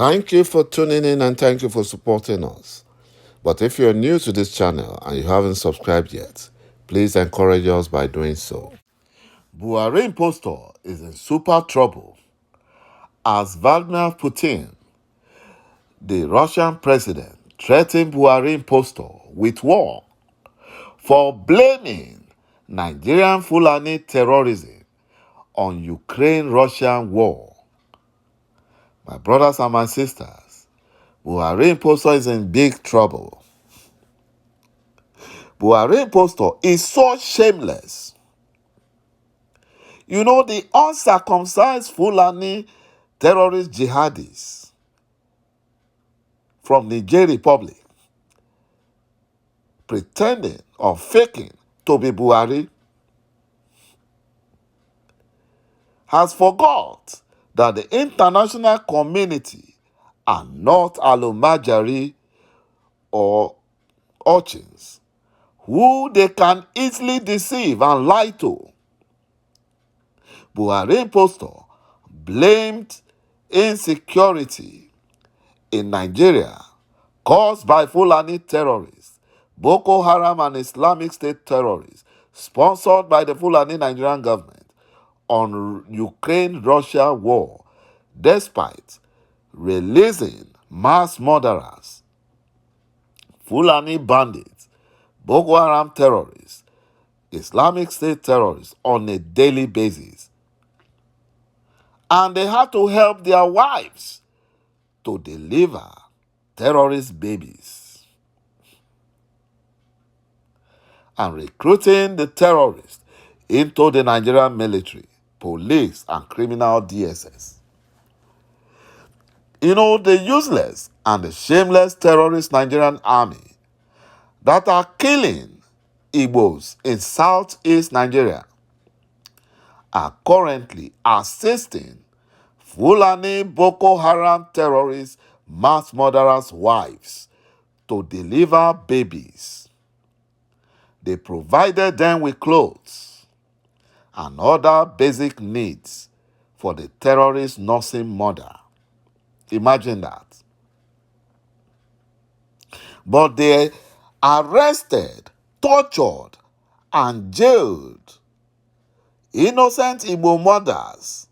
Thank you for tuning in and thank you for supporting us. But if you're new to this channel and you haven't subscribed yet, please encourage us by doing so. BUHARI impostor is in super trouble as Vladimir Putin, the Russian president, threatened BUHARI impostor with war for blaming Nigerian Fulani terrorism on Ukraine-Russian war. My brothers and my sisters, BUHARI impostor is in big trouble. BUHARI impostor is so shameless. You know, the uncircumcised Fulani terrorist jihadis from Niger Republic pretending or faking to be BUHARI has forgot that the international community are not Alomajari or urchins who they can easily deceive and lie to. BUHARI impostor blamed insecurity in Nigeria caused by Fulani terrorists, Boko Haram and Islamic State terrorists, sponsored by the Fulani Nigerian government, on Ukraine-Russia war, despite releasing mass murderers, Fulani bandits, Boko Haram terrorists, Islamic State terrorists on a daily basis. And they had to help their wives to deliver terrorist babies. And recruiting the terrorists into the Nigerian military, police, and criminal DSS. You know, the useless and the shameless terrorist Nigerian army that are killing Igbos in southeast Nigeria are currently assisting Fulani Boko Haram terrorists, mass murderers' wives to deliver babies. They provided them with clothes and other basic needs for the terrorist nursing mother. Imagine that. But they arrested, tortured, and jailed innocent Igbo mothers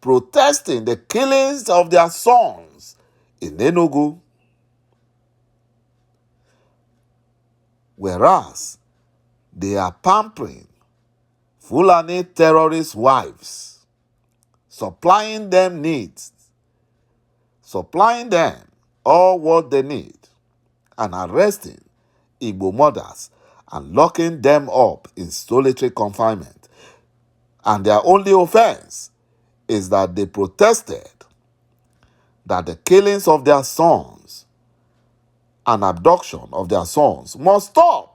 protesting the killings of their sons in Enugu. Whereas they are pampering Fulani terrorist wives, supplying them needs, supplying them all what they need, and arresting Igbo mothers and locking them up in solitary confinement. And their only offense is that they protested that the killings of their sons and abduction of their sons must stop.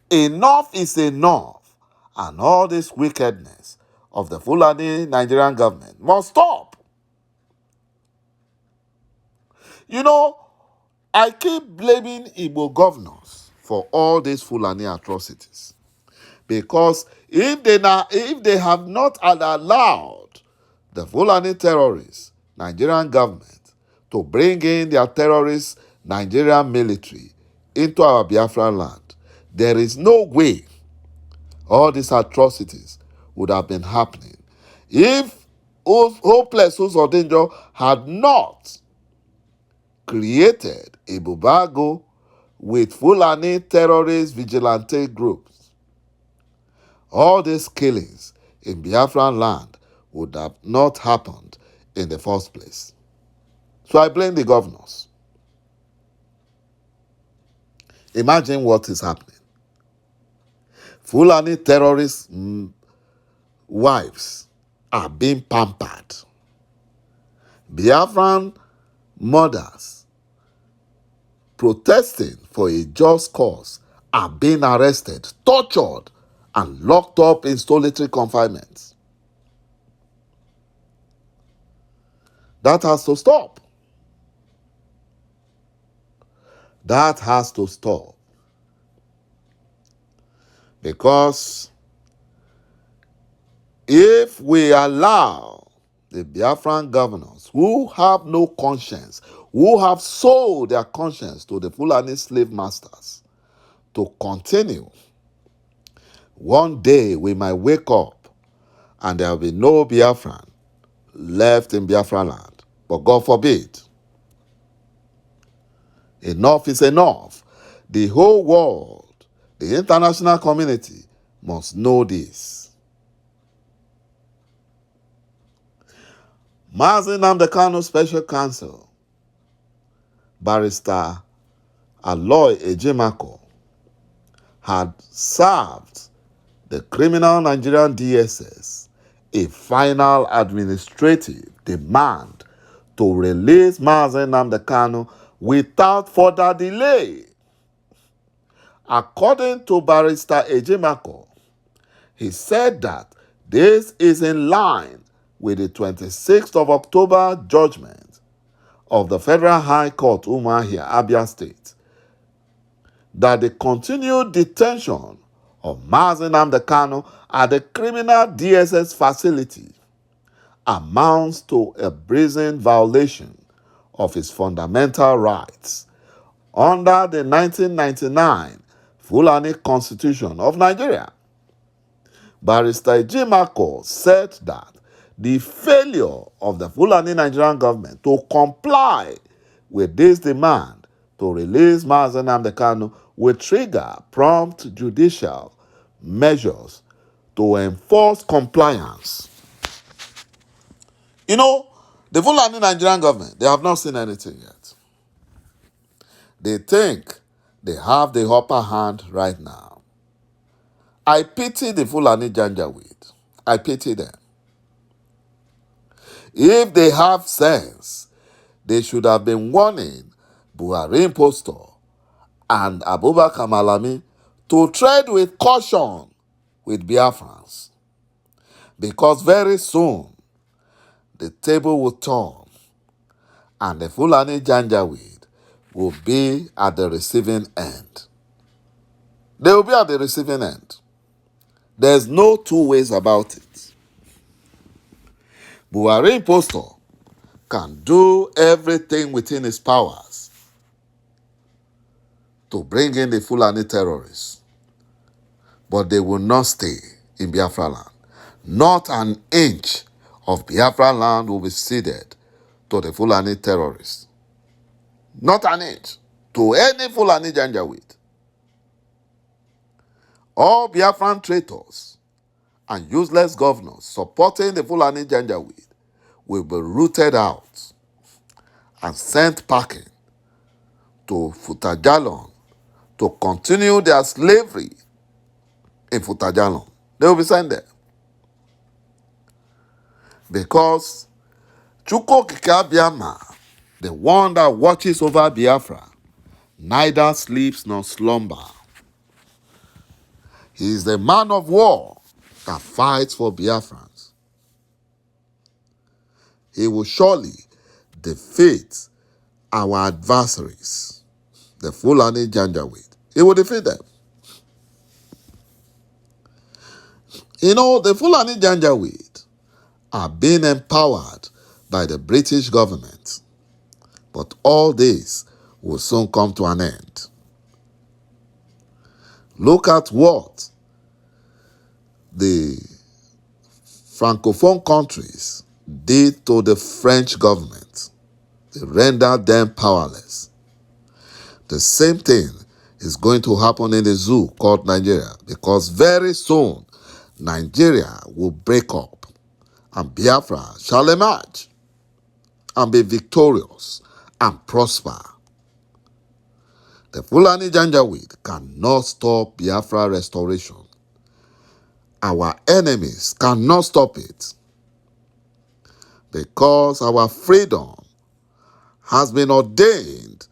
Enough is enough, and all this wickedness of the Fulani Nigerian government must stop. You know, I keep blaming Igbo governors for all these Fulani atrocities. Because if they have not allowed the Fulani terrorists, Nigerian government, to bring in their terrorist Nigerian military into our Biafra land, there is no way all these atrocities would have been happening if Hopeless Uzodinjo had not created a bubago with Fulani terrorist vigilante groups. All these killings in Biafran land would have not happened in the first place. So I blame the governors. Imagine what is happening. Fulani terrorist wives are being pampered. Biafran mothers protesting for a just cause are being arrested, tortured, and locked up in solitary confinement. That has to stop. That has to stop. Because if we allow the Biafran governors who have no conscience, who have sold their conscience to the Fulani slave masters to continue. One day we might wake up and there will be no Biafran left in Biafra land. But God forbid. Enough is enough. The whole world, the international community must know this. Mazi Nnamdi Kanu Special Counsel, Barrister ﷺ had served the criminal Nigerian DSS a final administrative demand to release Mazi Nnamdi Kanu without further delay. According to Barrister ﷺ, he said that this is in line with the 26th of October judgment of the Federal High Court Umuahia, Abia State, that the continued detention of Mazi Nnamdi Kanu at the criminal DSS facility amounts to a brazen violation of his fundamental rights under the 1999 Fulani Constitution of Nigeria. Barrister ﷺ said that the failure of the Fulani Nigerian government to comply with this demand to release Mazi Nnamdi Kanu will trigger prompt judicial measures to enforce compliance. You know, the Fulani Nigerian government, they have not seen anything yet. They think they have the upper hand right now. I pity the Fulani Janjaweed. I pity them. If they have sense, they should have been warning Buhari impostor and Abubakar Malami to tread with caution with Biafrans, because very soon the table will turn and the Fulani Janjaweed will be at the receiving end. They will be at the receiving end. There's no two ways about it. Buhari impostor can do everything within his powers to bring in the Fulani terrorists, but they will not stay in Biafra land. Not an inch of Biafra land will be ceded to the Fulani terrorists. Not an inch to any Fulani Janjaweed. All Biafran traitors and useless governors supporting the Fulani Janjaweed will be rooted out and sent packing to Futajalon to continue their slavery in Futajalon. They will be sent there. Because Çụkwụokikeabiama, the one that watches over Biafra, neither sleeps nor slumber. He is the man of war that fights for Biafrans. He will surely defeat our adversaries, the Fulani Janjaweed. He will defeat them. You know, the Fulani Janjaweed are being empowered by the British government. But all this will soon come to an end. Look at what the Francophone countries did to the French government. They rendered them powerless. The same thing is going to happen in the zoo called Nigeria, because very soon Nigeria will break up and Biafra shall emerge and be victorious and prosper. The Fulani Janjaweed cannot stop Biafra restoration. Our enemies cannot stop it, because our freedom has been ordained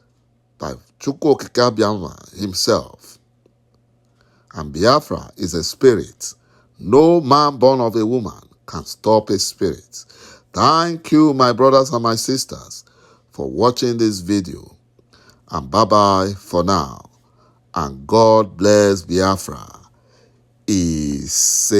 by Çụkwụokikeabiama himself. And Biafra is a spirit. No man born of a woman can stop a spirit. Thank you, my brothers and my sisters, for watching this video. And bye-bye for now. And God bless Biafra. Ise.